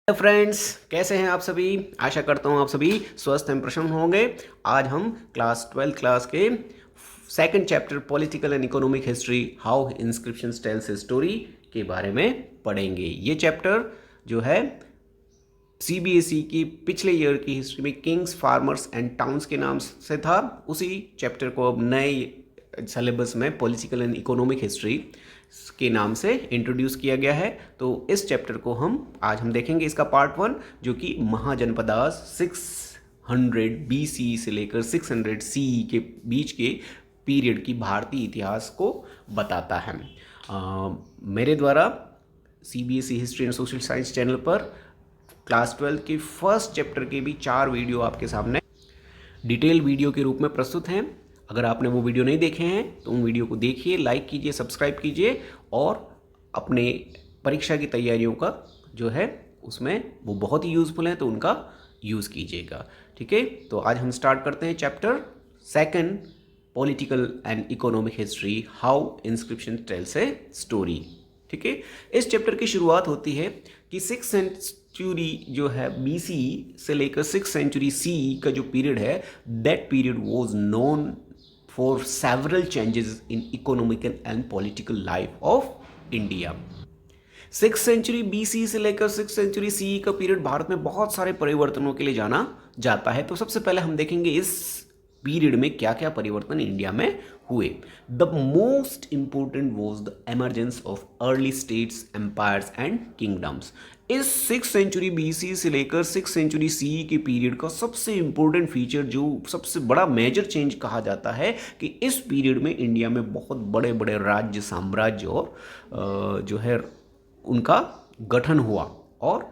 Hello friends, कैसे हैं आप सभी। आशा करता हूं आप सभी स्वस्थ एवं प्रसन्न होंगे। आज हम क्लास 12 क्लास के second chapter political and economic history how inscription tells story के बारे में पढ़ेंगे। ये चैप्टर जो है सीबीएसई की पिछले ईयर की हिस्ट्री में किंग्स, फार्मर्स एंड टाउन्स के नाम से था। उसी चैप्टर को अब नए सिलेबस में पॉलिटिकल एंड इकोनॉमिक हिस्ट्री के नाम से इंट्रोड्यूस किया गया है। तो इस चैप्टर को आज हम देखेंगे, इसका पार्ट 1, जो कि महाजनपदास 600 बीसी से लेकर 600 सीई के बीच के पीरियड की भारतीय इतिहास को बताता है। मेरे द्वारा CBSE history and social science channel पर क्लास 12 के फर्स्ट चैप्टर के भी 4 वीडियो आपके सामने डिटेल वीडियो के रूप में प्रस्तुत हैं। अगर आपने वो वीडियो नहीं देखे हैं तो उन वीडियो को देखिए, लाइक कीजिए, सब्सक्राइब कीजिए और अपने परीक्षा की तैयारियों का जो है उसमें वो बहुत ही यूज़फुल है, तो उनका यूज़ कीजिएगा। ठीक है, तो आज हम स्टार्ट करते हैं chapter second political and economic history how inscription tales a story. ठीक है, इस चैप्टर की शुरुआत होती है कि 6 सेंचुरी जो है बीसी से लेकर 6 सेंचुरी सी का जो पीरियड है, that period was known for several changes in economic and political life of India. 6 century BC से लेकर 6 सेंचुरी सी का पीरियड भारत में बहुत सारे परिवर्तनों के लिए जाना जाता है। तो सबसे पहले हम देखेंगे इस पीरियड में क्या क्या परिवर्तन इंडिया में हुए। The most important was the emergence of early states, empires and kingdoms. इस 6 सेंचुरी बीसी से लेकर 6 सेंचुरी सी के पीरियड का सबसे इंपॉर्टेंट फीचर, जो सबसे बड़ा मेजर चेंज कहा जाता है, कि इस पीरियड में इंडिया में बहुत बड़े बड़े राज्य, साम्राज्य और जो है उनका गठन हुआ और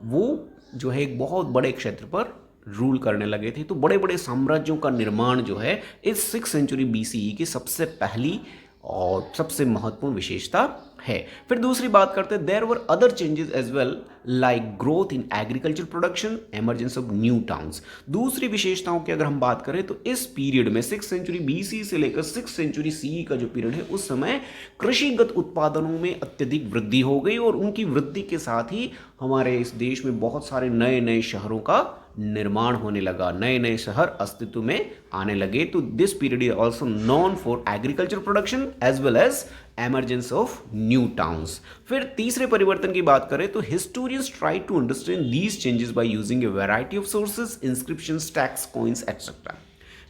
वो जो है एक बहुत बड़े क्षेत्र पर रूल करने लगे थे। तो बड़े बड़े साम्राज्यों का निर्माण जो है इस 6 सेंचुरी बीसीई की सबसे पहली और सबसे महत्वपूर्ण विशेषता है। फिर दूसरी बात करते हैं, there were other changes as well, like growth in agriculture production, emergence of new towns. दूसरी विशेषताओं की अगर हम बात करें तो इस पीरियड में 6 सेंचुरी बीसी से लेकर 6 सेंचुरी सी का जो पीरियड है, उस समय कृषिगत उत्पादनों में अत्यधिक वृद्धि हो गई और उनकी वृद्धि के साथ ही हमारे इस देश में बहुत सारे नए नए शहरों का निर्माण होने लगा, नए नए शहर अस्तित्व में आने लगे। तो this period is also known for agriculture production as well as emergence of new towns. फिर तीसरे परिवर्तन की बात करें तो historians try to understand these changes by using a variety of sources, inscriptions, texts, coins etcetera.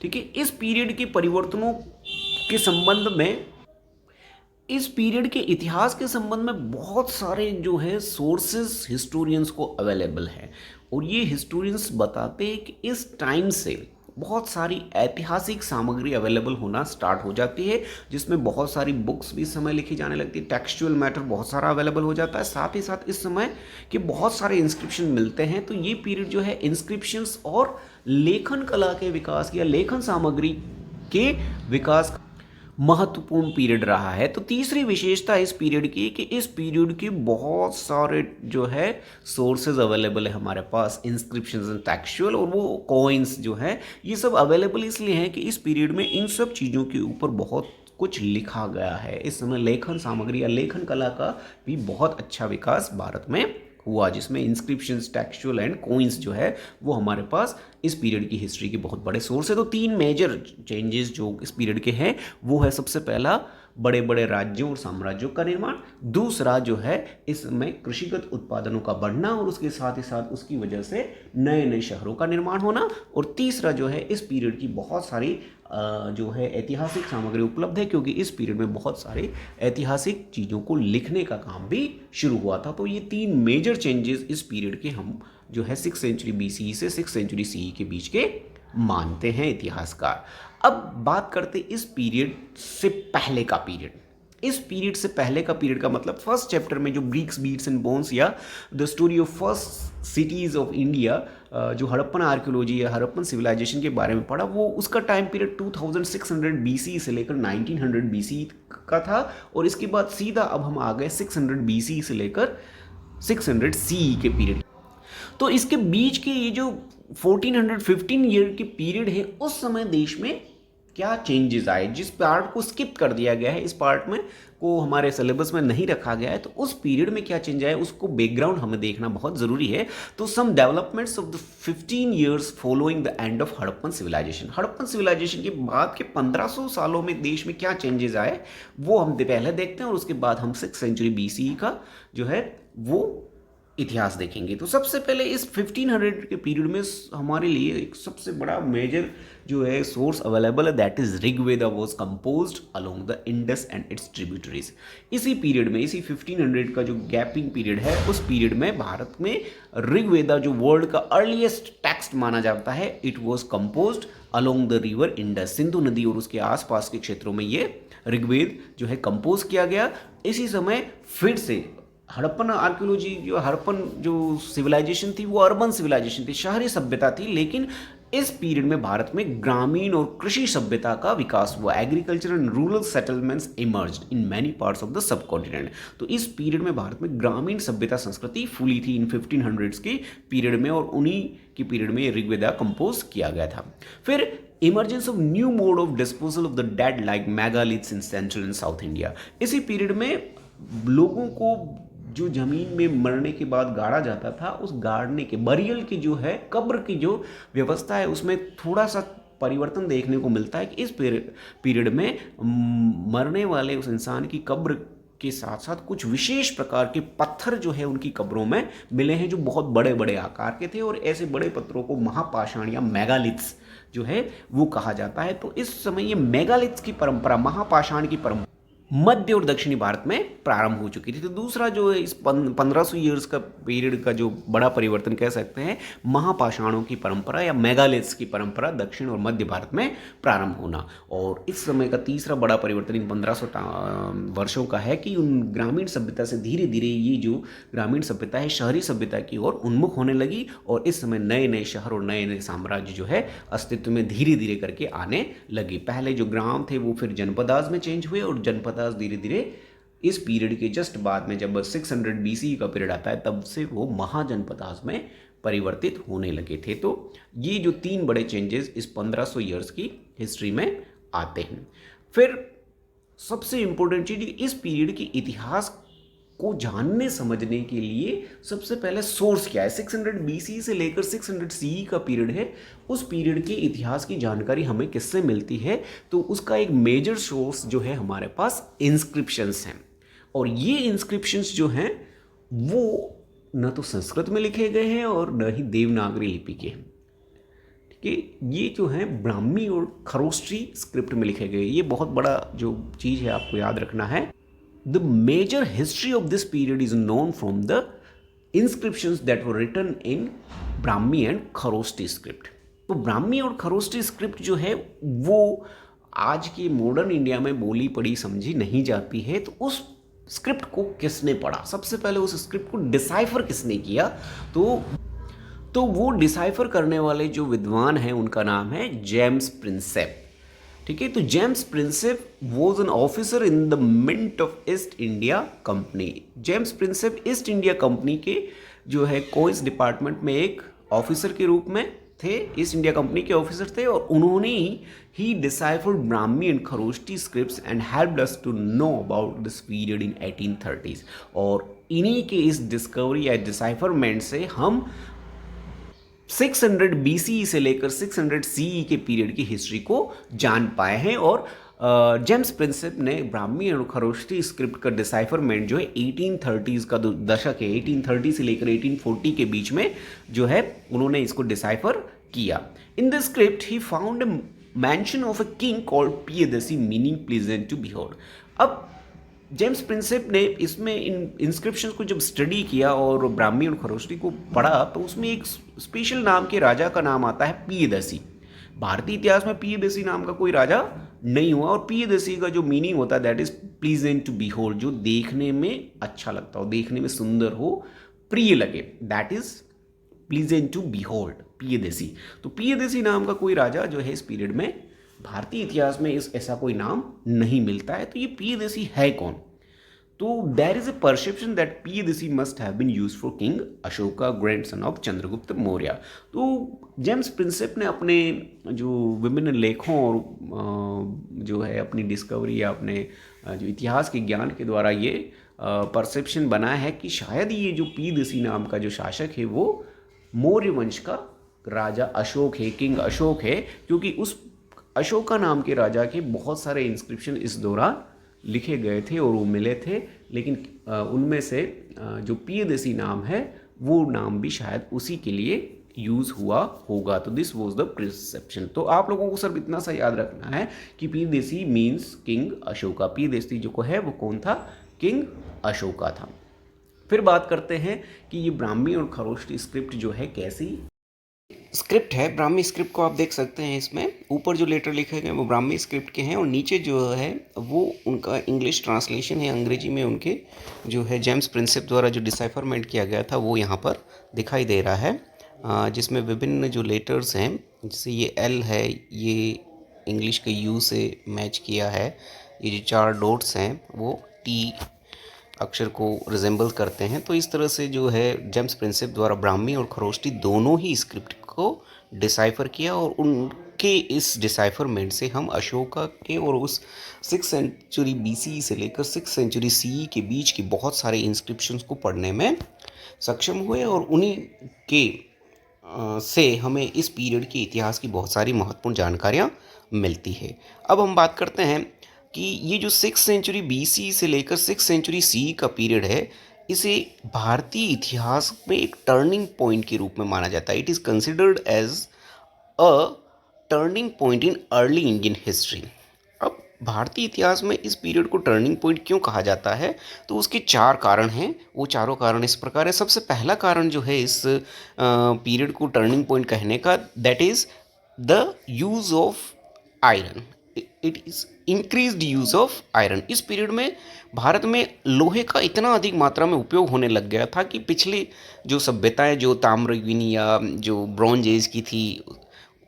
ठीक है, इस पीरियड के परिवर्तनों के संबंध में, इस पीरियड के इतिहास के संबंध में बहुत सारे जो है सोर्सेज हिस्टोरियंस को अवेलेबल है और ये हिस्टोरियंस बताते हैं कि इस टाइम से बहुत सारी ऐतिहासिक सामग्री अवेलेबल होना स्टार्ट हो जाती है, जिसमें बहुत सारी बुक्स भी इस समय लिखी जाने लगती है, टेक्सचुअल मैटर बहुत सारा अवेलेबल हो जाता है। साथ ही साथ इस समय के बहुत सारे इंस्क्रिप्शन मिलते हैं। तो ये पीरियड जो है इंस्क्रिप्शंस और लेखन कला के विकास या लेखन सामग्री के विकास महत्वपूर्ण पीरियड रहा है। तो तीसरी विशेषता इस पीरियड की कि इस पीरियड के बहुत सारे जो है सोर्सेज अवेलेबल है हमारे पास, इंस्क्रिप्शंस एंड टेक्सचुअल, और वो कॉइन्स जो है ये सब अवेलेबल इसलिए हैं कि इस पीरियड में इन सब चीज़ों के ऊपर बहुत कुछ लिखा गया है। इस समय लेखन सामग्री या लेखन कला का भी बहुत अच्छा विकास भारत में हुआ, जिसमें इंस्क्रिप्शंस, टेक्सचुअल एंड कोइंस जो है वो हमारे पास इस पीरियड की हिस्ट्री के बहुत बड़े सोर्स है। तो 3 मेजर चेंजेस जो इस पीरियड के हैं वो है, सबसे पहला बड़े बड़े राज्यों और साम्राज्यों का निर्माण, दूसरा जो है इसमें कृषिगत उत्पादनों का बढ़ना और उसके साथ ही साथ उसकी वजह से नए नए शहरों का निर्माण होना, और तीसरा जो है इस पीरियड की बहुत सारी जो है ऐतिहासिक सामग्री उपलब्ध है, क्योंकि इस पीरियड में बहुत सारे ऐतिहासिक चीज़ों को लिखने का काम भी शुरू हुआ था। तो ये 3 मेजर चेंजेस इस पीरियड के हम जो है 6 सेंचुरी बीसी से 6 सेंचुरी सी के बीच के मानते हैं इतिहासकार। अब बात करते इस पीरियड से पहले का पीरियड। इस पीरियड से पहले का पीरियड का मतलब फर्स्ट चैप्टर में जो ब्रिक्स, बीट्स एंड बोन्स या the story of first cities of India, जो हड़प्पन आर्कियोलॉजी या हड़प्पन सिविलाइजेशन के बारे में पढ़ा, वो उसका टाइम पीरियड 2600 बीसी से लेकर 1900 बीसी का था। और इसके बाद सीधा अब हम आ गए 600 बीसी से लेकर 600 सी के पीरियड। तो इसके बीच के ये जो 1415 ईयर के पीरियड है, उस समय देश में क्या चेंजेस आए, जिस पार्ट को स्किप कर दिया गया है, इस पार्ट में को हमारे सिलेबस में नहीं रखा गया है, तो उस पीरियड में क्या चेंज आया उसको बैकग्राउंड हमें देखना बहुत ज़रूरी है। तो some developments of the 15 years following the end of Harappan civilization, Harappan civilization के बाद के 1500 सालों में देश में क्या चेंजेस आए वो हम पहले देखते हैं, और उसके बाद हम 6th सेंचुरी BCE का जो है वो इतिहास देखेंगे। तो सबसे पहले इस 1500 के पीरियड में हमारे लिए एक सबसे बड़ा मेजर जो है सोर्स अवेलेबल है, that is Rigveda was composed along the Indus and its tributaries. इसी पीरियड में, इसी 1500 का जो गैपिंग पीरियड है, उस पीरियड में भारत में ऋग्वेदा जो वर्ल्ड का अर्लीस्ट टेक्स्ट माना जाता है, it was composed along the river Indus, Sindhu नदी और उसके आसपास के क्षेत्रों में ये ऋग्वेद जो है कंपोज किया गया। इसी समय फिर से हड़प्पन आर्कियोलॉजी, जो हड़प्पन जो सिविलाइजेशन थी वो अर्बन सिविलाइजेशन थी, शहरी सभ्यता थी, लेकिन इस पीरियड में भारत में ग्रामीण और कृषि सभ्यता का विकास हुआ। Agriculture and rural settlements emerged in many parts of the sub continent. तो इस पीरियड में भारत में ग्रामीण सभ्यता संस्कृति फूली थी इन 1500s के पीरियड में, और उन्हीं की पीरियड में ऋग्वेदा कंपोज किया गया था। फिर emergence of new mode of disposal of the dead like megaliths in central and south India. इसी पीरियड में लोगों को जो जमीन में मरने के बाद गाड़ा जाता था, उस गाड़ने के बरियल की जो है, कब्र की जो व्यवस्था है, उसमें थोड़ा सा परिवर्तन देखने को मिलता है कि इस पीरियड में मरने वाले उस इंसान की कब्र के साथ साथ कुछ विशेष प्रकार के पत्थर जो है उनकी कब्रों में मिले हैं, जो बहुत बड़े बड़े आकार के थे, और ऐसे बड़े पत्थरों को महापाषाण या मेगालिथ्स जो है वो कहा जाता है। तो इस समय ये मेगालिथ्स की परंपरा, महापाषाण की परंपरा मध्य और दक्षिणी भारत में प्रारंभ हो चुकी थी। तो दूसरा जो है इस 1500 ईयर्स का पीरियड का जो बड़ा परिवर्तन कह सकते हैं, महापाषाणों की परंपरा या मेगालिथ्स की परंपरा दक्षिण और मध्य भारत में प्रारंभ होना। और इस समय का तीसरा बड़ा परिवर्तन इन 1500 वर्षों का है कि उन ग्रामीण सभ्यता से धीरे धीरे ये जो ग्रामीण सभ्यता है शहरी सभ्यता की ओर उन्मुख होने लगी, और इस समय नए नए शहर और नए नए साम्राज्य जो है अस्तित्व में धीरे धीरे करके आने लगे। पहले जो ग्राम थे वो फिर जनपदाज में चेंज हुए, और जनपदाज धीरे धीरे इस पीरियड के जस्ट बाद में, जब 600 BCE का पीरियड आता है, तब से वो महाजनपदाज में परिवर्तित होने लगे थे। तो ये जो तीन बड़े चेंजेस इस 1500 ईयर्स की हिस्ट्री में आते हैं। फिर सबसे इंपॉर्टेंट चीज, इस पीरियड के इतिहास को जानने समझने के लिए सबसे पहले सोर्स क्या है। 600 BCE से लेकर 600 CE का पीरियड है, उस पीरियड के इतिहास की जानकारी हमें किससे मिलती है? तो उसका एक मेजर सोर्स जो है हमारे पास इंस्क्रिप्शंस हैं, और ये इंस्क्रिप्शंस जो हैं वो न तो संस्कृत में लिखे गए हैं और न ही देवनागरी लिपि के हैं। कि ये जो है ब्राह्मी और खरोष्टी स्क्रिप्ट में लिखे गए। ये बहुत बड़ा जो चीज़ है आपको याद रखना है। The major history of this period is known from the inscriptions that were written in Brahmi and Kharoshti script. तो ब्राह्मी और खरोष्टी स्क्रिप्ट जो है वो आज के मॉडर्न इंडिया में बोली पढ़ी समझी नहीं जाती है। तो उस स्क्रिप्ट को किसने पढ़ा? सबसे पहले उस स्क्रिप्ट को डिसाइफर किसने किया? तो वो डिसाइफर करने वाले जो विद्वान हैं उनका नाम है जेम्स प्रिंसेप। ठीक है, तो James Prinsep was an officer in the mint of East India Company. James Prinsep East India Company के जो है कोइंस डिपार्टमेंट में एक ऑफिसर के रूप में थे, ईस्ट इंडिया कंपनी के ऑफिसर थे, और उन्होंने ही deciphered Brahmi and Kharoshthi scripts and helped us to know about this period in 1830s। और इन्हीं के इस डिस्कवरी या डिसाइफरमेंट से हम 600 BCE से लेकर 600 CE के पीरियड की हिस्ट्री को जान पाए हैं। और जेम्स प्रिंसेप ने ब्राह्मी और खरोष्टी स्क्रिप्ट का डिसाइफरमेंट जो है 1830s का दशक है, 1830 से लेकर 1840 के बीच में जो है उन्होंने इसको डिसाइफर किया। In the script he found a mention of a king called Piyadasi meaning pleasant to behold. अब जेम्स प्रिंसेप ने इसमें इन इंस्क्रिप्शंस को जब स्टडी किया और ब्राह्मी और खरोष्टी को पढ़ा, तो उसमें एक स्पेशल नाम के राजा का नाम आता है पियदसी। भारतीय इतिहास में पियदसी नाम का कोई राजा नहीं हुआ, और पियदसी का जो मीनिंग होता है that is pleasant to behold, जो देखने में अच्छा लगता हो, देखने में सुंदर हो, प्रिय लगे, that is pleasant to behold, Piyadasi. तो पियदसी नाम का कोई राजा जो है इस पीरियड में भारतीय इतिहास में ऐसा कोई नाम नहीं मिलता है। तो ये पियदसी है कौन? तो there is a perception that Piyadasi must have been use for king Ashoka grandson of Chandragupta Maurya. तो जेम्स प्रिंसेप ने अपने जो विभिन्न लेखों और जो है अपनी डिस्कवरी या अपने जो इतिहास के ज्ञान के द्वारा ये परसेप्शन बनाया है कि शायद ये जो पियदसी नाम का जो शासक है वो मौर्य वंश का राजा अशोक है, किंग अशोक है, क्योंकि उस अशोका नाम के राजा के बहुत सारे इंस्क्रिप्शन इस दौरान लिखे गए थे और वो मिले थे, लेकिन उनमें से जो पियदसी नाम है वो नाम भी शायद उसी के लिए यूज़ हुआ होगा। तो दिस वॉज द प्रिसेप्शन। तो आप लोगों को सिर्फ इतना सा याद रखना है कि पियदसी मीन्स किंग अशोका। पियदसी जो को है वो कौन था? किंग अशोका था। फिर बात करते हैं कि ये ब्राह्मी और खरोष्टी स्क्रिप्ट जो है कैसी स्क्रिप्ट है। ब्राह्मी स्क्रिप्ट को आप देख सकते हैं, इसमें ऊपर जो लेटर लिखे गए वो ब्राह्मी स्क्रिप्ट के हैं और नीचे जो है वो उनका इंग्लिश ट्रांसलेशन है, अंग्रेजी में उनके जो है जेम्स प्रिंसेप द्वारा जो डिसाइफरमेंट किया गया था वो यहाँ पर दिखाई दे रहा है, जिसमें विभिन्न जो लेटर्स हैं, जैसे ये एल है, ये इंग्लिश के यू से मैच किया है, ये जो 4 डॉट्स हैं वो टी अक्षर को रिजेंबल करते हैं। तो इस तरह से जो है जेम्स प्रिंसेप द्वारा ब्राह्मी और खरोष्टी दोनों ही स्क्रिप्ट को डिसाइफर किया और उनके इस डिसाइफरमेंट से हम अशोका के और उस 6th सेंचुरी BC से लेकर 6th सेंचुरी CE के बीच की बहुत सारे इंस्क्रिप्शंस को पढ़ने में सक्षम हुए और उन्हीं के से हमें इस पीरियड के इतिहास की बहुत सारी महत्वपूर्ण जानकारियाँ मिलती है। अब हम बात करते हैं कि ये जो 6th सेंचुरी BC से लेकर 6th सेंचुरी CE का पीरियड है, इसे भारतीय इतिहास में एक टर्निंग पॉइंट के रूप में माना जाता है। It is considered as a turning point in early Indian history. अब भारतीय इतिहास में इस पीरियड को टर्निंग पॉइंट क्यों कहा जाता है? तो उसके 4 कारण हैं। वो चारों कारण इस प्रकार है। सबसे पहला कारण जो है इस पीरियड को टर्निंग पॉइंट कहने का, that is the use of iron. It is increased use of iron. इस पीरियड में भारत में लोहे का इतना अधिक मात्रा में उपयोग होने लग गया था कि पिछली जो सभ्यताएं जो ताम्रयुगीन या जो ब्रॉन्ज एज की थी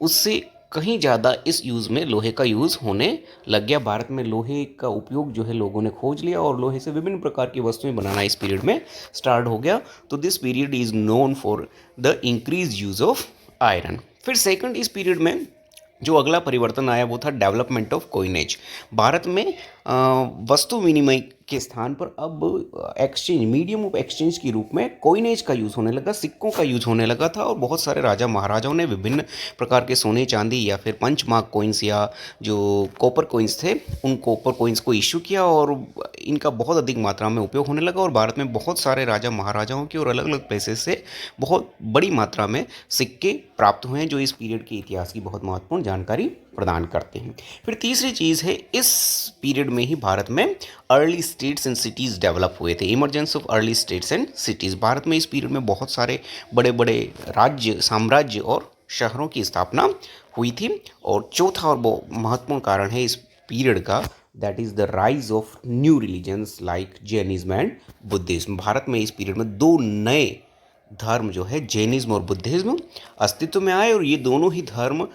उससे कहीं ज़्यादा इस यूज़ में लोहे का यूज़ होने लग गया। भारत में लोहे का उपयोग जो है लोगों ने खोज लिया और लोहे से विभिन्न प्रकार की वस्तुएं बनाना इस पीरियड में स्टार्ट हो गया। तो this period is known for the increase use of iron. फिर सेकंड, इस पीरियड में जो अगला परिवर्तन आया वो था डेवलपमेंट ऑफ कोइनेज। भारत में वस्तु विनिमय के स्थान पर अब एक्सचेंज, मीडियम ऑफ एक्सचेंज के रूप में कोइनेज का यूज़ होने लगा, सिक्कों का यूज़ होने लगा था और बहुत सारे राजा महाराजाओं ने विभिन्न प्रकार के सोने चांदी या फिर पंचमार्क कोइंस या जो कॉपर कोइंस थे उन कॉपर कोइंस को इशू किया और इनका बहुत अधिक मात्रा में उपयोग होने लगा और भारत में बहुत सारे राजा महाराजाओं के और अलग अलग प्लेसेस से बहुत बड़ी मात्रा में सिक्के प्राप्त हुए हैं जो इस पीरियड के इतिहास की बहुत महत्वपूर्ण जानकारी प्रदान करते हैं। फिर तीसरी चीज़ है, इस पीरियड में ही भारत में early states and cities develop हुए थे। Emergence of early states and cities. Bharat में इस पीरियड में बहुत सारे बड़े बड़े राज्य, साम्राज्य और शहरों की स्थापना हुई थी। और चौथा और बहुत महत्वपूर्ण कारण है इस पीरियड का, that is the rise of new religions like Jainism and Buddhism. Bharat में इस पीरियड में 2 नए धर्म जो है जैनिज्म और बुद्धिज्म अस्तित्व में आए और ये दोनों ही धर्म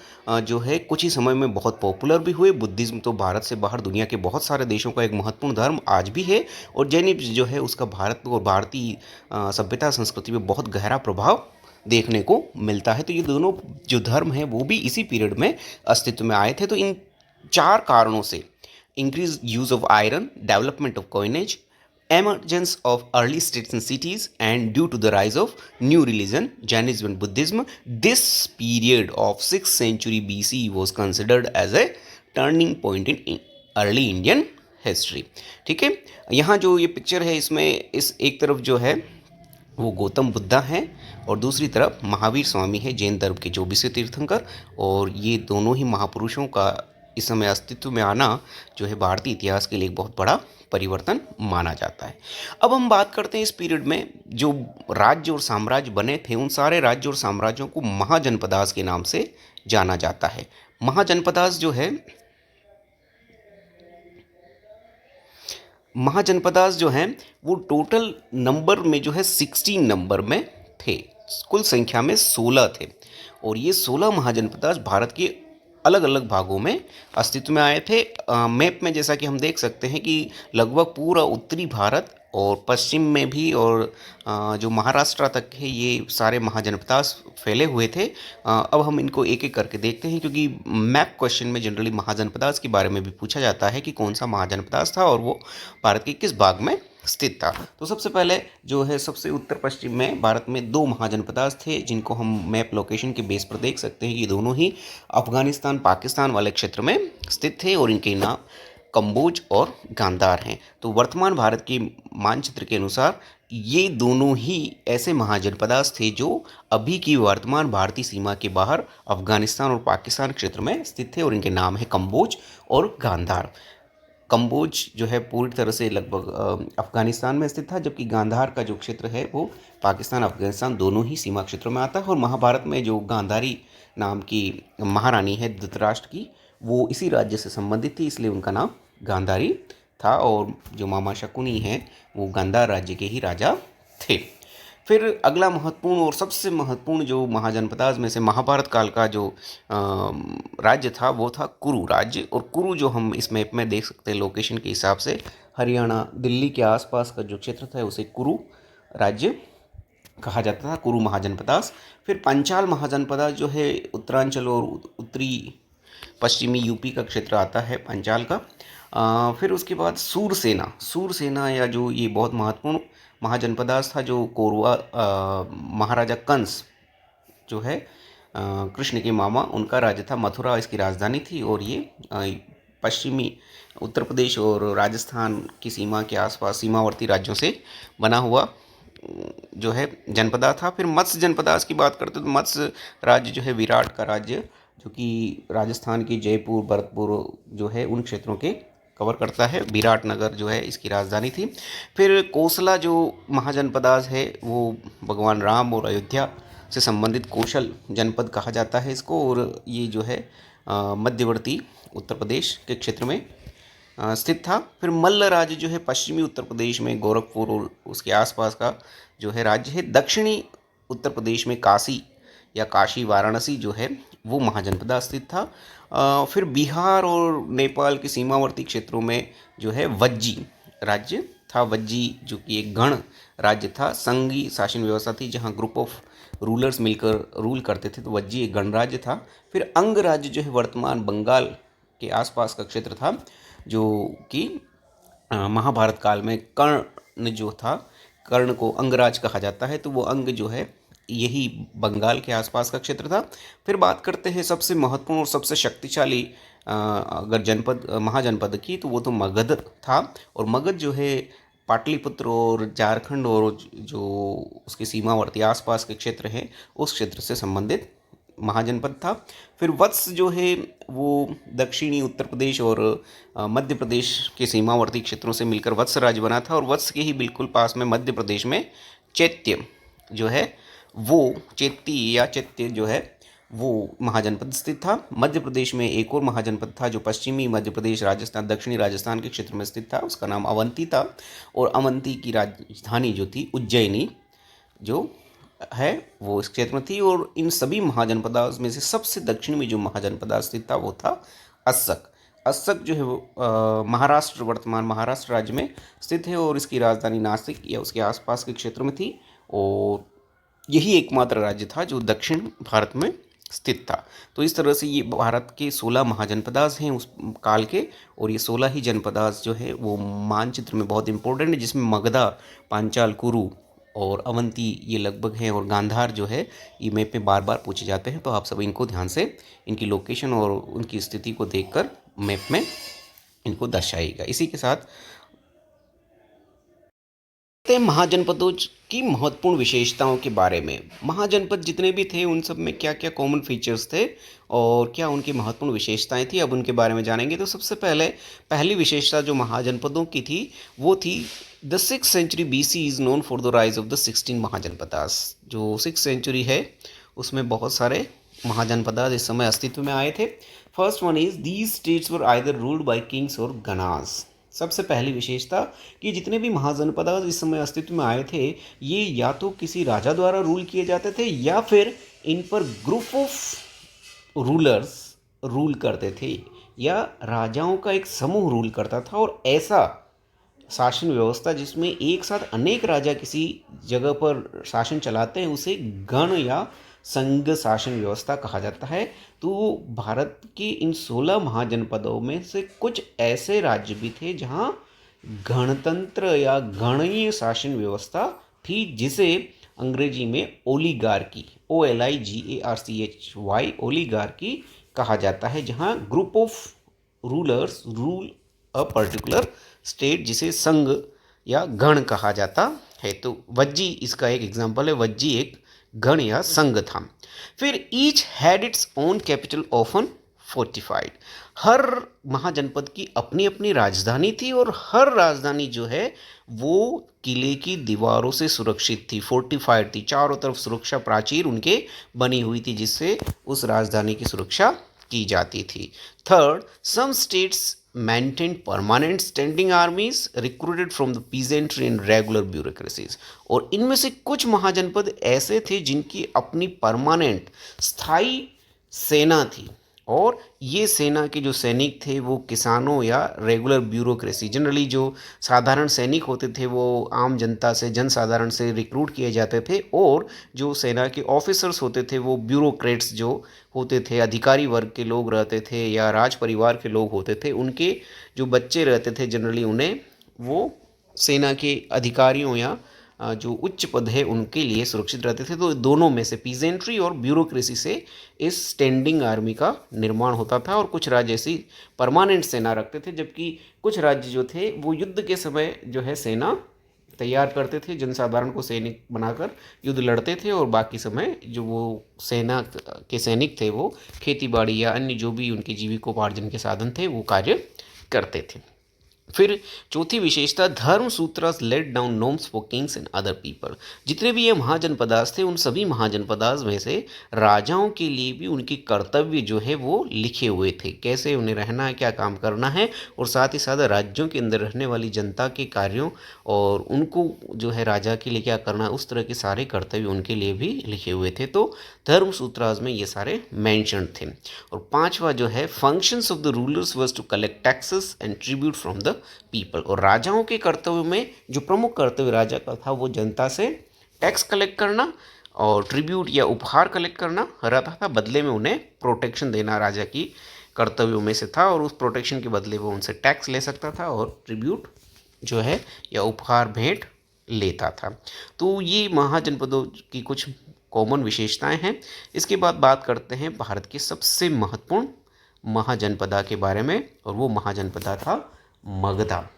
जो है कुछ ही समय में बहुत पॉपुलर भी हुए। बुद्धिज्म तो भारत से बाहर दुनिया के बहुत सारे देशों का एक महत्वपूर्ण धर्म आज भी है और जैनिज्म जो है उसका भारत और भारतीय सभ्यता संस्कृति में बहुत गहरा प्रभाव देखने को मिलता है। तो ये दोनों जो धर्म हैं वो भी इसी पीरियड में अस्तित्व में आए थे। तो इन 4 कारणों से, increase use of iron, development of coinage, emergence of early states and cities, and due to the rise of new religion Jainism and Buddhism, this period of 6th century BC was considered as a turning point in early Indian history। ठीक है, यहाँ जो ये picture है इसमें इस एक तरफ जो है वो गौतम बुद्धा हैं और दूसरी तरफ महावीर स्वामी है, जैन धर्म के 24वें तीर्थंकर। और ये दोनों ही महापुरुषों का इस समय अस्तित्व में आना जो है भारतीय इतिहास के लिए एक बहुत बड़ा परिवर्तन माना जाता है। अब हम बात करते हैं इस पीरियड में जो राज्य और साम्राज्य बने थे उन सारे राज्य और साम्राज्यों को महाजनपदास के नाम से जाना जाता है। महाजनपदास जो हैं वो टोटल नंबर में जो है 16 नंबर में थे, कुल संख्या में 16 थे और ये 16 महाजनपदास भारत के अलग अलग भागों में अस्तित्व में आए थे। मैप में जैसा कि हम देख सकते हैं कि लगभग पूरा उत्तरी भारत और पश्चिम में भी और जो महाराष्ट्र तक है ये सारे महाजनपदास फैले हुए थे। अब हम इनको एक एक करके देखते हैं, क्योंकि मैप क्वेश्चन में जनरली महाजनपदास के बारे में भी पूछा जाता है कि कौन सा महाजनपदास था और वो भारत के किस भाग में स्थित था। तो सबसे पहले जो है सबसे उत्तर पश्चिम में भारत में दो महाजनपदास थे जिनको हम मैप लोकेशन के बेस पर देख सकते हैं। ये दोनों ही अफगानिस्तान पाकिस्तान वाले क्षेत्र में स्थित थे और इनके नाम कंबोज और गांधार हैं। तो वर्तमान भारत के मानचित्र के अनुसार ये दोनों ही ऐसे महाजनपदास थे जो अभी की वर्तमान भारतीय सीमा के बाहर अफगानिस्तान और पाकिस्तान क्षेत्र में स्थित थे और इनके नाम है कंबोज और गांधार। कंबोज जो है पूरी तरह से लगभग अफगानिस्तान में स्थित था, जबकि गांधार का जो क्षेत्र है वो पाकिस्तान अफगानिस्तान दोनों ही सीमा क्षेत्रों में आता है। और महाभारत में जो गांधारी नाम की महारानी है धृतराष्ट्र की, वो इसी राज्य से संबंधित थी, इसलिए उनका नाम गांधारी था। और जो मामा शकुनी हैं वो गांधार राज्य के ही राजा थे। फिर अगला महत्वपूर्ण और सबसे महत्वपूर्ण जो महाजनपदास में से महाभारत काल का जो राज्य था वो था कुरु राज्य। और कुरु जो हम इस मैप में देख सकते हैं लोकेशन के हिसाब से, हरियाणा दिल्ली के आसपास का जो क्षेत्र था उसे कुरु राज्य कहा जाता था, कुरु महाजनपदास। फिर पंचाल महाजनपदास जो है उत्तरांचल और उत्तरी पश्चिमी यूपी का क्षेत्र आता है पंचाल का। फिर उसके बाद सूरसेना या जो ये बहुत महत्वपूर्ण महाजनपदास था, जो कोरवा महाराजा कंस जो है कृष्ण के मामा उनका राज्य था, मथुरा इसकी राजधानी थी। और ये पश्चिमी उत्तर प्रदेश और राजस्थान की सीमा के आसपास सीमावर्ती राज्यों से बना हुआ जो है जनपदा था। फिर मत्स्य जनपदास की बात करते तो मत्स्य राज्य जो है विराट का राज्य, जो कि राजस्थान की जयपुर भरतपुर जो है उन क्षेत्रों के कवर करता है। विराट नगर जो है इसकी राजधानी थी। फिर कोसला जो महाजनपदास है वो भगवान राम और अयोध्या से संबंधित कौशल जनपद कहा जाता है इसको, और ये जो है मध्यवर्ती उत्तर प्रदेश के क्षेत्र में स्थित था। फिर मल्ल राज्य जो है पश्चिमी उत्तर प्रदेश में गोरखपुर और उसके आसपास का जो है राज्य है। दक्षिणी उत्तर प्रदेश में काशी या काशी वाराणसी जो है वो महाजनपदा स्थित था। फिर बिहार और नेपाल के सीमावर्ती क्षेत्रों में जो है वज्जी राज्य था। वज्जी जो कि एक गण राज्य था, संघीय शासन व्यवस्था थी जहां ग्रुप ऑफ रूलर्स मिलकर रूल करते थे, तो वज्जी एक गणराज्य था। फिर अंग राज्य जो है वर्तमान बंगाल के आसपास का क्षेत्र था, जो कि महाभारत काल में कर्ण जो था, कर्ण को अंगराज कहा जाता है, तो वो अंग जो है यही बंगाल के आसपास का क्षेत्र था। फिर बात करते हैं सबसे महत्वपूर्ण और सबसे शक्तिशाली अगर जनपद महाजनपद की, तो वो तो मगध था। और मगध जो है पाटलिपुत्र और झारखंड और जो उसके सीमावर्ती आसपास के क्षेत्र हैं उस क्षेत्र से संबंधित महाजनपद था। फिर वत्स जो है वो दक्षिणी उत्तर प्रदेश और मध्य प्रदेश के सीमावर्ती क्षेत्रों से मिलकर वत्स राज्य बना था। और वत्स के ही बिल्कुल पास में मध्य प्रदेश में चैत्य जो है वो चैत्य जो है वो महाजनपद स्थित था। मध्य प्रदेश में एक और महाजनपद था जो पश्चिमी मध्य प्रदेश राजस्थान दक्षिणी राजस्थान के क्षेत्र में स्थित था, उसका नाम अवंती था। और अवंती की राजधानी जो थी उज्जैनी जो है वो इस क्षेत्र में थी। और इन सभी महाजनपदाओं में से सबसे दक्षिण में जो महाजनपद स्थित था वो था अस्सक। अस्सक जो है वो महाराष्ट्र वर्तमान महाराष्ट्र राज्य में स्थित है और इसकी राजधानी नासिक या उसके आसपास के क्षेत्र में थी। और यही एकमात्र राज्य था जो दक्षिण भारत में स्थित था। तो इस तरह से ये भारत के 16 महाजनपदास हैं उस काल के, और ये 16 ही जनपदास जो है वो मानचित्र में बहुत इंपॉर्टेंट है, जिसमें मगधा, पांचाल, कुरु और अवंती ये लगभग हैं, और गांधार जो है ये मैप में बार बार पूछे जाते हैं। तो आप सब इनको ध्यान से इनकी लोकेशन और उनकी स्थिति को देखकर मैप में इनको दर्शाइएगा। इसी के साथ महाजनपदों की महत्वपूर्ण विशेषताओं के बारे में। महाजनपद जितने भी थे उन सब में क्या क्या कॉमन फीचर्स थे और क्या उनकी महत्वपूर्ण विशेषताएं थी, अब उनके बारे में जानेंगे। तो सबसे पहली विशेषता जो महाजनपदों की थी वो थी the 6th century BC is known for the rise of the 16 mahajanapadas. जो 6th century है उसमें बहुत सारे महाजनपदास इस समय अस्तित्व में आए थे। First one is these states were either ruled by Kings और गणास। सबसे पहली विशेषता कि जितने भी महाजनपद इस समय अस्तित्व में आए थे ये या तो किसी राजा द्वारा रूल किए जाते थे या फिर इन पर ग्रुप ऑफ रूलर्स रूल करते थे या राजाओं का एक समूह रूल करता था, और ऐसा शासन व्यवस्था जिसमें एक साथ अनेक राजा किसी जगह पर शासन चलाते हैं उसे गण या संघ शासन व्यवस्था कहा जाता है। तो भारत के इन 16 महाजनपदों में से कुछ ऐसे राज्य भी थे जहां गणतंत्र या गणीय शासन व्यवस्था थी, जिसे अंग्रेजी में ओलिगार्की, OLIGARCHY, ओलिगार्की कहा जाता है, जहां group of rulers rule a particular state, जिसे संघ या गण कहा जाता है। तो वज्जी इसका एक एग्जाम्पल है, वज्जी एक गण या संघ था। फिर each had its own capital often fortified. हर महाजनपद की अपनी अपनी राजधानी थी, और हर राजधानी जो है वो किले की दीवारों से सुरक्षित थी, फोर्टिफाइड थी, चारों तरफ सुरक्षा प्राचीर उनके बनी हुई थी जिससे उस राजधानी की सुरक्षा की जाती थी। Third, some states maintained permanent standing armies recruited from the peasantry and regular bureaucracies। और इनमें से कुछ महाजनपद ऐसे थे जिनकी अपनी परमानेंट स्थायी सेना थी, और ये सेना के जो सैनिक थे वो किसानों या रेगुलर ब्यूरोक्रेसी, जनरली जो साधारण सैनिक होते थे वो आम जनता से, जनसाधारण से रिक्रूट किए जाते थे, और जो सेना के ऑफिसर्स होते थे वो ब्यूरोक्रेट्स जो होते थे, अधिकारी वर्ग के लोग रहते थे या राज परिवार के लोग होते थे, उनके जो बच्चे रहते थे जनरली उन्हें वो सेना के अधिकारियों या जो उच्च पद है उनके लिए सुरक्षित रहते थे। तो दोनों में से, पीजेंट्री और ब्यूरोक्रेसी से, इस स्टैंडिंग आर्मी का निर्माण होता था, और कुछ राज्य ऐसी परमानेंट सेना रखते थे, जबकि कुछ राज्य जो थे वो युद्ध के समय जो है सेना तैयार करते थे, जनसाधारण को सैनिक बनाकर युद्ध लड़ते थे, और बाकी समय जो वो सेना के सैनिक थे वो खेती बाड़ी या अन्य जो भी उनके जीविकोपार्जन के साधन थे वो कार्य करते थे। फिर चौथी विशेषता, Dharma sutras let down norms for kings and other people. जितने भी ये महाजनपदास थे उन सभी महाजनपदास में से राजाओं के लिए भी उनके कर्तव्य जो है वो लिखे हुए थे, कैसे उन्हें रहना है, क्या काम करना है, और साथ ही साथ राज्यों के अंदर रहने वाली जनता के कार्यों और उनको जो है राजा के लिए क्या करना है, उस तरह के सारे कर्तव्य उनके लिए भी लिखे हुए थे। तो धर्म सूत्रास में ये सारे मैंशन थे। और पांचवा जो है, functions of the rulers was to collect taxes and tribute from the people. और राजाओं के कर्तव्य में जो प्रमुख कर्तव्य राजा का था वो जनता से टैक्स कलेक्ट करना और ट्रिब्यूट या उपहार कलेक्ट करना रहता था, बदले में उन्हें प्रोटेक्शन देना राजा की कर्तव्यों में से था, और उस प्रोटेक्शन के बदले वो उनसे टैक्स ले सकता था और ट्रिब्यूट जो है या उपहार भेंट लेता था। तो ये महाजनपदों की कुछ कॉमन विशेषताएं हैं। इसके बाद बात करते हैं भारत की सबसे महत्वपूर्ण महाजनपदा के बारे में, और वो महाजनपदा था Magadha.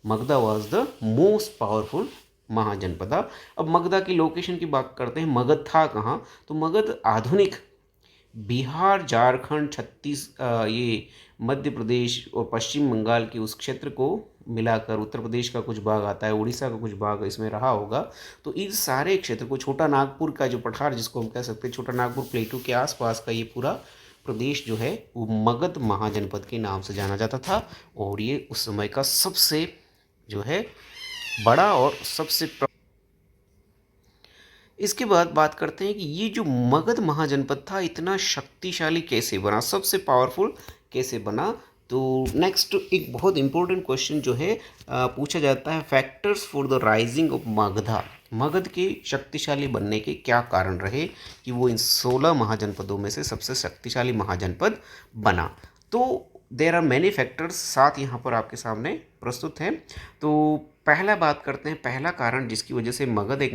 Magadha was the most powerful Mahajanapada. अब मगधा की लोकेशन की बात करते हैं, मगध था कहाँ, तो मगध आधुनिक बिहार, झारखंड, ये मध्य प्रदेश और पश्चिम बंगाल के उस क्षेत्र को मिलाकर, उत्तर प्रदेश का कुछ भाग आता है, उड़ीसा का कुछ भाग इसमें रहा होगा, तो इस सारे क्षेत्र को, छोटा नागपुर का जो पठार जिसको हम कह सकते हैं, छोटा नागपुर प्लेटू के आसपास का ये पूरा प्रदेश जो है वो मगध महाजनपद के नाम से जाना जाता था, और ये उस समय का सबसे जो है बड़ा और सबसे इसके बाद बात करते हैं कि ये जो मगध महाजनपद था इतना शक्तिशाली कैसे बना, सबसे पावरफुल कैसे बना। तो नेक्स्ट एक बहुत इंपॉर्टेंट क्वेश्चन जो है पूछा जाता है, factors for the rising of Magadha. Magadh के शक्तिशाली बनने के क्या कारण रहे कि वो इन 16 महाजनपदों में से सबसे शक्तिशाली महाजनपद बना। तो देयर आर मैनी फैक्टर्स, साथ यहाँ पर आपके सामने प्रस्तुत हैं। तो पहला बात करते हैं, पहला कारण जिसकी वजह से मगध एक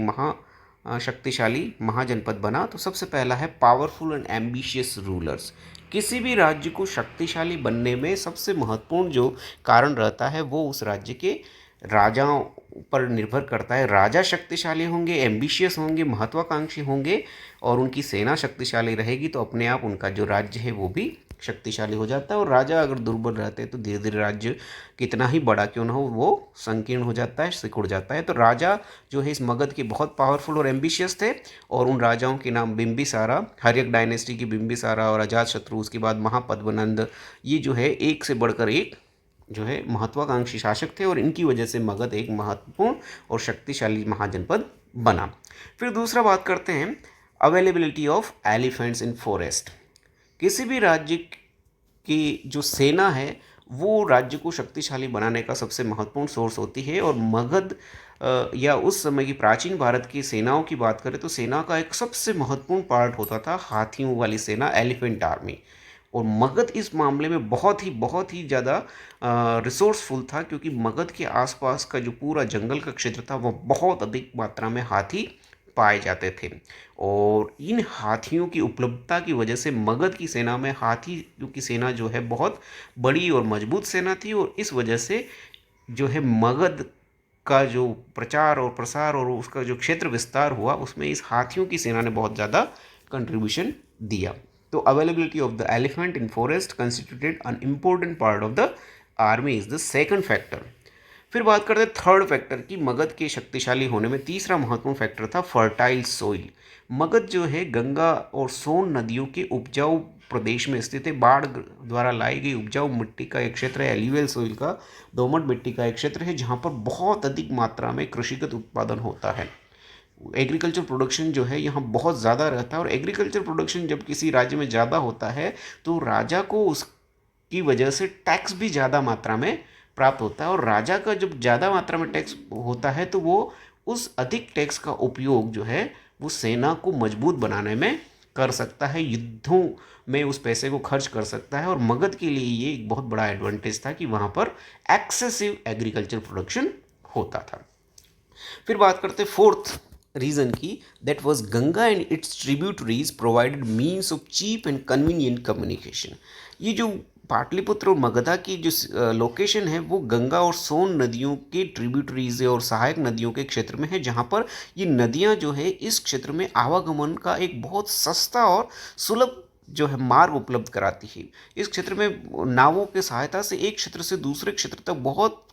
शक्तिशाली महाजनपद बना, तो सबसे पहला है पावरफुल एंड एम्बिशियस रूलर्स। किसी भी राज्य को शक्तिशाली बनने में सबसे महत्वपूर्ण जो कारण रहता है वो उस राज्य के राजाओं पर निर्भर करता है। राजा शक्तिशाली होंगे, एम्बिशियस होंगे, महत्वाकांक्षी होंगे, और उनकी सेना शक्तिशाली रहेगी, तो अपने आप उनका जो राज्य है वो भी शक्तिशाली हो जाता है। और राजा अगर दुर्बल रहते हैं तो धीरे धीरे राज्य कितना ही बड़ा क्यों ना हो वो संकीर्ण हो जाता है, सिकुड़ जाता है। तो राजा जो है इस मगध के बहुत पावरफुल और एम्बिशियस थे, और उन राजाओं के नाम बिंबिसारा, हर्यक डायनेस्टी की बिंबिसारा और अजातशत्रु, उसके बाद महापद्मनंद, ये जो है एक से बढ़कर एक जो है महत्वाकांक्षी शासक थे, और इनकी वजह से मगध एक महत्वपूर्ण और शक्तिशाली महाजनपद बना। फिर दूसरा बात करते हैं, availability of elephants in forest. किसी भी राज्य की जो सेना है वो राज्य को शक्तिशाली बनाने का सबसे महत्वपूर्ण सोर्स होती है। और मगध या उस समय की प्राचीन भारत की सेनाओं की बात करें तो सेना का एक सबसे महत्वपूर्ण पार्ट होता था हाथियों वाली सेना, एलिफेंट आर्मी। और मगध इस मामले में बहुत ही ज़्यादा रिसोर्सफुल था, क्योंकि मगध के आसपास का जो पूरा जंगल का क्षेत्र था वो बहुत अधिक मात्रा में हाथी पाए जाते थे। और इन हाथियों की उपलब्धता की वजह से मगध की सेना में हाथियों की सेना जो है बहुत बड़ी और मजबूत सेना थी। और इस वजह से जो है मगध का जो प्रचार और प्रसार और उसका जो क्षेत्र विस्तार हुआ उसमें इस हाथियों की सेना ने बहुत ज़्यादा कंट्रीब्यूशन दिया। तो availability of the elephant in forest constituted an important part of the army is the second factor. फिर बात करते हैं थर्ड फैक्टर की, मगध के शक्तिशाली होने में तीसरा महत्वपूर्ण फैक्टर था फर्टाइल सोइल। मगध जो है गंगा और सोन नदियों के उपजाऊ प्रदेश में स्थित है। बाढ़ द्वारा लाई गई उपजाऊ मिट्टी का एक क्षेत्र है, एल्यूवियल सोइल का, दोमट मिट्टी का एक क्षेत्र है, जहाँ पर बहुत अधिक मात्रा में कृषिगत उत्पादन होता है। एग्रीकल्चर प्रोडक्शन जो है यहाँ बहुत ज़्यादा रहता है। और एग्रीकल्चर प्रोडक्शन जब किसी राज्य में ज़्यादा होता है तो राजा को उसकी वजह से टैक्स भी ज़्यादा मात्रा में प्राप्त होता है। और राजा का जब ज़्यादा मात्रा में टैक्स होता है तो वो उस अधिक टैक्स का उपयोग जो है वो सेना को मजबूत बनाने में कर सकता है, युद्धों में उस पैसे को खर्च कर सकता है। और मगध के लिए ये एक बहुत बड़ा एडवांटेज था कि वहाँ पर एक्सेसिव एग्रीकल्चर प्रोडक्शन होता था। फिर बात करते फोर्थ रीजन की, that was Ganga and its tributaries provided means of cheap and convenient communication. ये जो पाटलिपुत्र और मगधा की जो लोकेशन है वो गंगा और सोन नदियों के ट्रिब्यूटरीज और सहायक नदियों के क्षेत्र में है, जहाँ पर ये नदियाँ जो है इस क्षेत्र में आवागमन का एक बहुत सस्ता और सुलभ जो है मार्ग उपलब्ध कराती है। इस क्षेत्र में नावों के सहायता से एक क्षेत्र से दूसरे क्षेत्र तक बहुत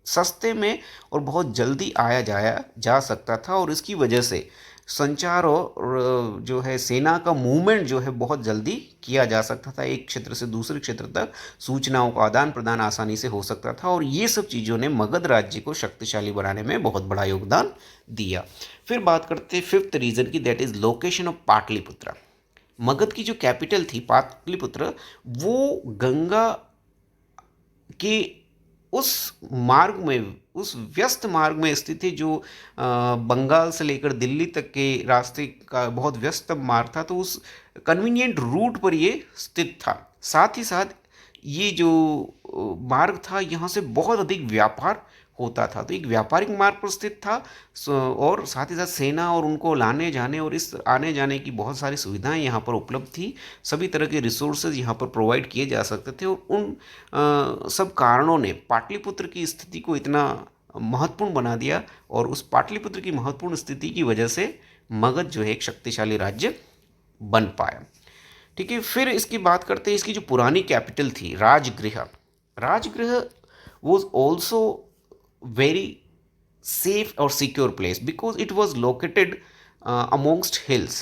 सस्ते में और बहुत जल्दी आया जाया जा सकता था। और इसकी वजह से संचार और जो है सेना का मूवमेंट जो है बहुत जल्दी किया जा सकता था, एक क्षेत्र से दूसरे क्षेत्र तक सूचनाओं का आदान प्रदान आसानी से हो सकता था। और ये सब चीज़ों ने मगध राज्य को शक्तिशाली बनाने में बहुत बड़ा योगदान दिया। फिर बात करते हैं फिफ्थ रीजन की, that is location of Pataliputra. Magadh की जो कैपिटल थी पाटलिपुत्र वो गंगा के उस मार्ग में, उस व्यस्त मार्ग में स्थित है जो बंगाल से लेकर दिल्ली तक के रास्ते का बहुत व्यस्त मार्ग था। तो उस कन्वीनियंट रूट पर ये स्थित था। साथ ही साथ ये जो मार्ग था यहाँ से बहुत अधिक व्यापार होता था, तो एक व्यापारिक मार्ग पर स्थित था। और साथ ही साथ सेना और उनको लाने जाने और इस आने जाने की बहुत सारी सुविधाएं यहाँ पर उपलब्ध थी। सभी तरह के रिसोर्सेज यहाँ पर प्रोवाइड किए जा सकते थे। और उन सब कारणों ने पाटलिपुत्र की स्थिति को इतना महत्वपूर्ण बना दिया। और उस पाटलिपुत्र की महत्वपूर्ण स्थिति की वजह से मगध जो है एक शक्तिशाली राज्य बन पाया। ठीक है, फिर इसकी बात करते हैं इसकी जो पुरानी कैपिटल थी Rajgriha. Rajgriha was also very safe or secure place because it was located amongst hills.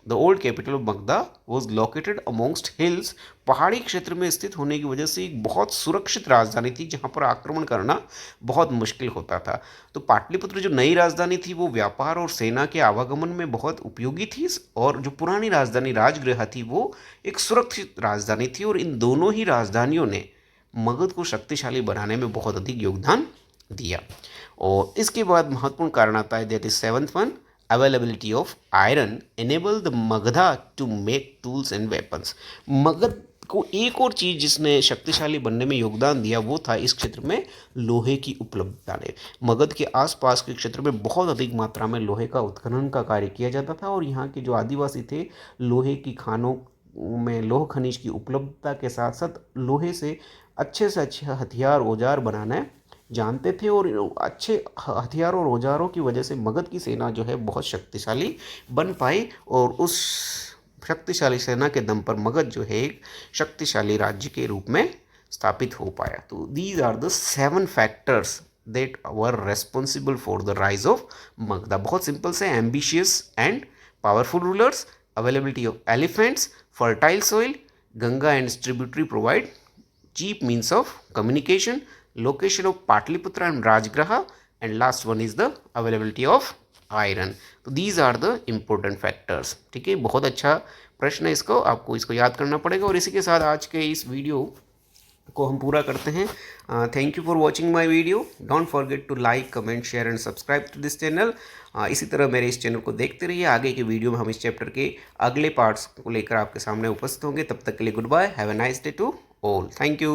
The old capital of Magda was located amongst hills. पहाड़ी क्षेत्र में स्थित होने की वजह से एक बहुत सुरक्षित राजधानी थी जहाँ पर आक्रमण करना बहुत मुश्किल होता था। तो पाटलिपुत्र जो नई राजधानी थी वो व्यापार और सेना के आवागमन में बहुत उपयोगी थी। और जो पुरानी राजधानी राजगृह थी वो एक सुरक्षित राजधानी थी। और इन दोनों ही राजधानियों ने मगध को शक्तिशाली बनाने में बहुत अधिक योगदान दिया। और इसके बाद महत्वपूर्ण कारण आता है, that is seventh one, availability of iron enable the Magadha to make tools and weapons. Magadh को एक और चीज़ जिसने शक्तिशाली बनने में योगदान दिया वो था इस क्षेत्र में लोहे की उपलब्धता ने। मगध के आसपास के क्षेत्र में बहुत अधिक मात्रा में लोहे का उत्खनन का कार्य किया जाता था। और यहाँ के जो आदिवासी थे लोहे की खानों में लोह खनिज की उपलब्धता के साथ साथ लोहे से अच्छे हथियार औजार बनाना जानते थे। और अच्छे हथियारों और औजारों की वजह से मगध की सेना जो है बहुत शक्तिशाली बन पाई। और उस शक्तिशाली सेना के दम पर मगध जो है एक शक्तिशाली राज्य के रूप में स्थापित हो पाया। तो these are the 7 factors that were responsible for the rise of Magadha. बहुत सिंपल से, ambitious and powerful rulers, availability of elephants, fertile soil, Ganga and tributary provide cheap means of communication, location of Patliputra and Rajgraha, and last one is the availability of iron. तो these are the important factors. ठीक है, बहुत अच्छा प्रश्न है, इसको आपको इसको याद करना पड़ेगा। और इसी के साथ आज के इस वीडियो को हम पूरा करते हैं। Thank you for watching my video. Don't forget to like, comment, share and subscribe to this channel. इसी तरह मेरे इस चैनल को देखते रहिए। आगे के वीडियो में हम इस चैप्टर के अगले पार्ट्स को लेकर आपके सामने उपस्थित होंगे। तब तक के लिए goodbye, have a nice day to all. Thank you.